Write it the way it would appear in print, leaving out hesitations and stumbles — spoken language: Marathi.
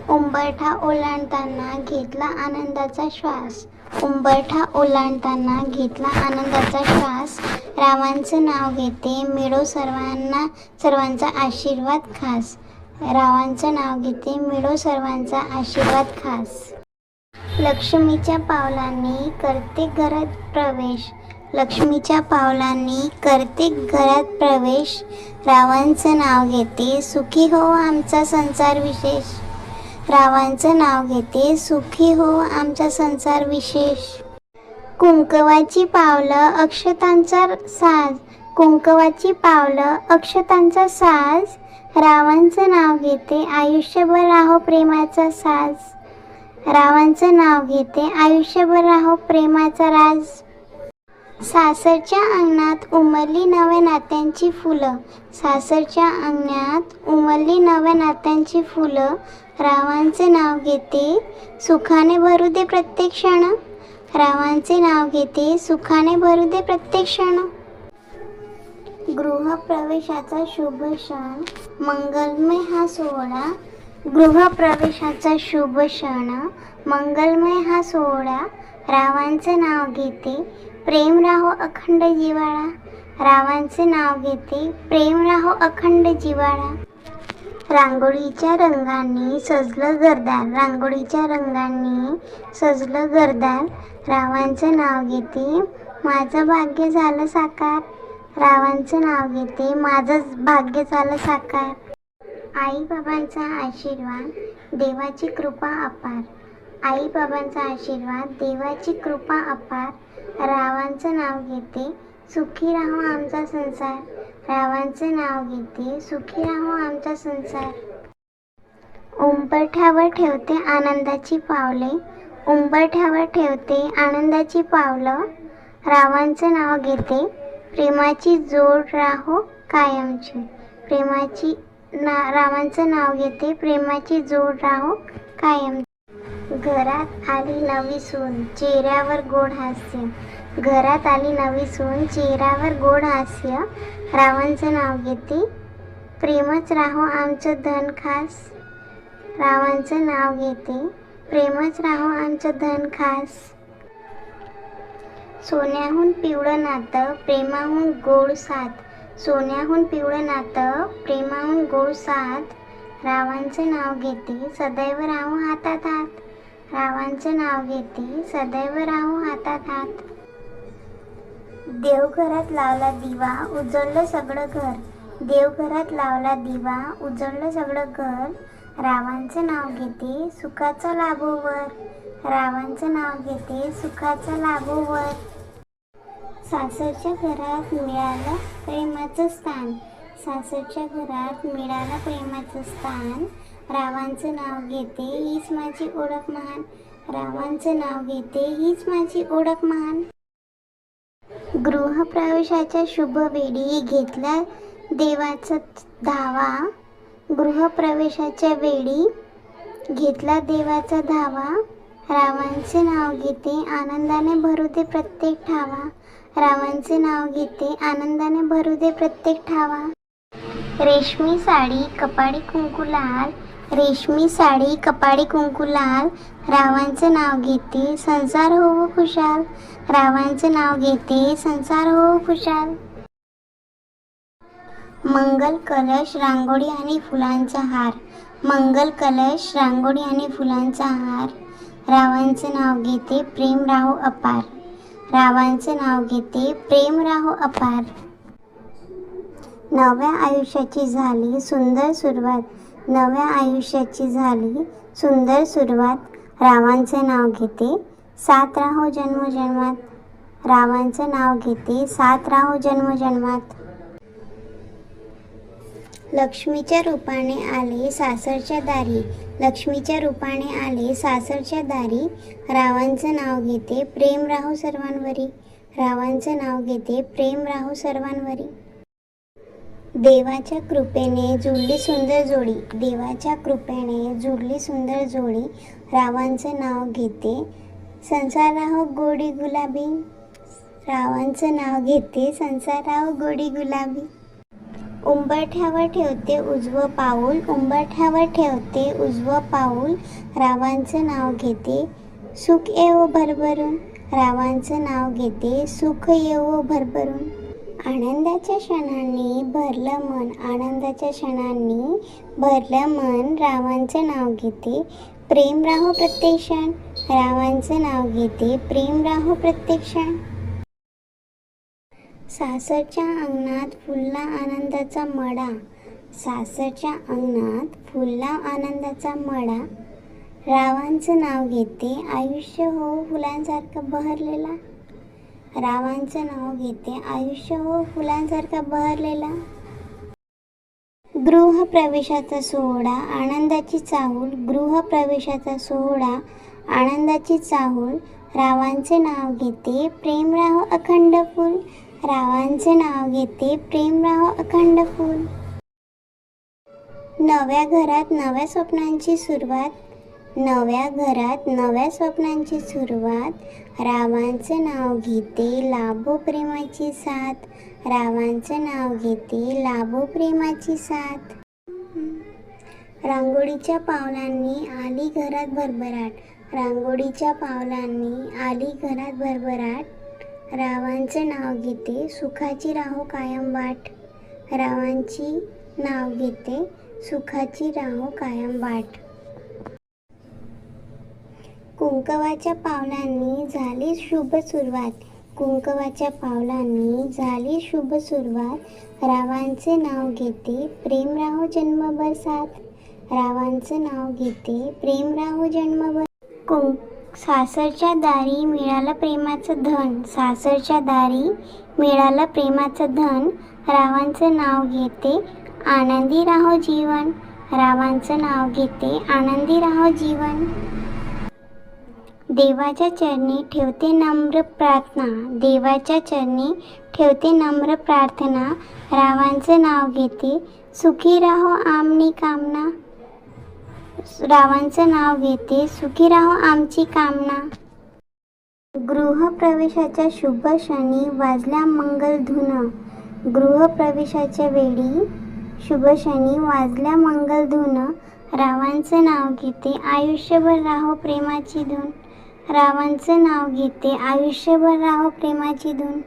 उंबरठा ओलांडताना घेतला आनंदाचा श्वास. उंबरठा ओलांडताना घेतला आनंदाचा श्वास. रावांचं नाव घेते, मिळो सर्वांचा आशीर्वाद खास. रावांचं नाव घेते, मिळो सर्वांचा आशीर्वाद खास. लक्ष्मीच्या पावलांनी करते घरात प्रवेश. लक्ष्मीच्या पावलांनी करते घरात प्रवेश. रावांचं नाव घेते, सुखी हो आमचा संसार विशेष. रावांचं नाव घेते, सुखी हो आमचा संसार विशेष. कुंकवाची पावलं अक्षतांचा साज. कुंकवाची पावलं अक्षतांचा साज. रावांचं नाव घेते, आयुष्यभर राहो प्रेमाचा साज. रावांचं नाव घेते, आयुष्यभर राहो प्रेमाचा राज. सासरच्या अंगणात उमलली नव्या नात्यांची फुलं. सासरच्या अंगणात उमलली नव्या नात्यांची फुलं. रावांचे नाव घेते, सुखाने भरू दे प्रत्येक क्षण. रावांचे नाव घेते, सुखाने भरू दे प्रत्येक क्षण. गृहप्रवेशाचा शुभ क्षण, मंगलमय हा सोहळा. गृहप्रवेशाचा शुभ क्षण, मंगलमय हा सोहळा. रावांचं नाव घेते, प्रेम राहो अखंड जिव्हाळा. रावांचे नाव घेते, प्रेम राहो अखंड जिव्हाळा. रांगोळीच्या रंगांनी सजलं घरदार. रांगोळीच्या रंगांनी सजलं घरदार. रावांचं नाव घेते, माझं भाग्य झालं साकार. रावांचं नाव घेते, माझं भाग्य झालं साकार. आई बाबांचा आशीर्वाद, देवाची कृपा अपार. आई बाबांचा आशीर्वाद, देवाची कृपा अपार. रावांचं नाव घेते, सुखी राहो आमचा संसार. रावांचं नाव घेते, सुखी राहो आमचा संसार. उंबरठ्यावर ठेवते आनंदाची पावले. उंबरठ्यावर ठेवते आनंदाची पावलं. रावांचं नाव घेते, प्रेमाची जोड राहो कायमची. रावांचं नाव घेते, प्रेमाची जोड राहो कायम. घरात आली नवी सून, चेहऱ्यावर गोड हास्य. घरात आली नवी सून, चेहऱ्यावर गोड हास्य. रावांचं नाव घेते, प्रेमच राहो आमचं धन खास. रावांचं नाव घेते, प्रेमच राहो आमचं धन खास. सोन्याहून पिवळं नातं, प्रेमाहून गोड साथ. सोन्याहून पिवळं नातं, प्रेमाहून गोड साथ. रावांचं नाव घेते, सदैव राहो हातात हात. रावांचं नाव घेते, सदैव राहो हातात हात. देवघरात लावला दिवा, उजळलं सगळं घर. देवघरात लावला दिवा, उजळलं सगळं घर. रावांचं नाव घेते, सुखाचा लाभो वर. रावांचं नाव घेते, सुखाचा लाभो वर. सासरच्या घरात मिळालं प्रेमाचं स्थान. सासरच्या घरात मिळालं प्रेमाचं स्थान. रावांचं नाव घेते, हीच माझी ओळख महान. रावांचं नाव घेते, हीच माझी ओळख महान. गृहप्रवेशाच्या शुभवेळी घेतला देवाचा धावा. गृहप्रवेशाच्या वेळी घेतला देवाचा धावा. रावांचे नाव घेते, आनंदाने भरू दे प्रत्येक ठावा. रावांचे नाव घेते, आनंदाने भरू दे प्रत्येक ठावा. रेशमी साडी कपाळी कुंकू लाल. रेशमी साडी कपाळी कुंकू लाल. रावांचं नाव घेते, संसार होवो खुशाल. रावांचं नाव घेते, संसार होवो खुशाल. मंगल कलश, रांगोळी आणि फुलांचा हार. मंगल कलश, रांगोळी आणि फुलांचा हार. रावांचं नाव घेते, प्रेम राहो अपार. रावांचं नाव घेते, प्रेम राहो अपार. नव्या आयुष्याची झाली सुंदर सुरुवात. नव्या आयुष्याची झाली सुंदर सुरुवात. रावांचं नाव घेते, साथ राहो जन्मोजन्मात. रावांचं नाव घेते, साथ राहो जन्मोजन्मात. लक्ष्मीच्या रूपाने आले सासरच्या दारी. लक्ष्मीच्या रूपाने आले सासरच्या दारी. रावांचं नाव घेते, प्रेम राहो सर्वांवरी. रावांचं नाव घेते, प्रेम राहो सर्वांवरी. देवाच्या कृपेने जुळली सुंदर जोडी. देवाच्या कृपेने जुळली सुंदर जोडी. रावांचं नाव घेते, संसार राहो गोडी गुलाबी. रावांचं नाव घेते, संसार राहो गोडी गुलाबी. उंबरठ्यावर ठेवते उजवं पाऊल, उंबरठ्यावर ठेवते उजवं पाऊल, रावांचं नाव घेते सुख येवो भरभरून, रावांचं नाव घेते सुख येवो भरभरून. आनंदाच्या क्षणांनी भरलं मन, आनंदाच्या क्षणांनी भरलं मन, रावांचं नाव घेते प्रेम राहो प्रत्येक क्षण, रावांचं नाव घेते प्रेम राहो प्रत्येक क्षण. सासरच्या अंगणात फुलला आनंदाचा मळा, सासरच्या अंगणात फुलला आनंदाचा मळा, रावांचं नाव घेते आयुष्य हो फुलांसारखं बहरलेला, रावांचं नाव घेते आयुष्य हो फुलांसारखा बहरलेला. गृहप्रवेशाचा सोहळा आनंदाची चाहूल, गृहप्रवेशाचा सोहळा आनंदाची चाहूल, रावांचे नाव घेते प्रेम राहो अखंड फूल, रावांचे नाव घेते प्रेम राहो अखंड फूल. नव्या घरात नव्या स्वप्नांची सुरुवात, नव्या घरात नव्या स्वप्नांची सुरुवात, रावांचं नाव घेते लाभो प्रेमाची साथ, रावांचं नाव घेते लाभो प्रेमाची साथ. रांगोळीच्या पावलांनी आली घरात भरभराट, रांगोळीच्या पावलांनी आली घरात भरभराट, रावांचं नाव घेते सुखाची राहो कायम वाट, रावांची नाव घेते सुखाची राहो कायम वाट. कुंकवाच्या पावलांनी झाली शुभ सुरुवात, कुंकवाच्या पावलांनी झाली शुभ सुरुवात, रावांचे नाव घेते प्रेम राहो जन्मभर साथ, रावांचं नाव घेते प्रेम राहो जन्मभर. सासरच्या दारी मिळालं प्रेमाचं धन, सासरच्या दारी मिळालं प्रेमाचं धन, रावांचं नाव घेते आनंदी राहो जीवन, रावांचं नाव घेते आनंदी राहो जीवन. देवाच्या चरणी ठेवते नम्र प्रार्थना, देवाच्या चरणी ठेवते नम्र प्रार्थना, रावांचं नाव घेते सुखी राहो आमनी कामना, रावांचं नाव घेते सुखी राहो आमची कामना. गृहप्रवेशाच्या शुभ क्षणी वाजल्या मंगलधून, गृहप्रवेशाच्या वेळी शुभ क्षणी वाजल्या मंगलधून, रावांचं नाव घेते आयुष्यभर राहो प्रेमाची धून, रावांचं नाव घेते आयुष्यभर राहो प्रेमाची धून.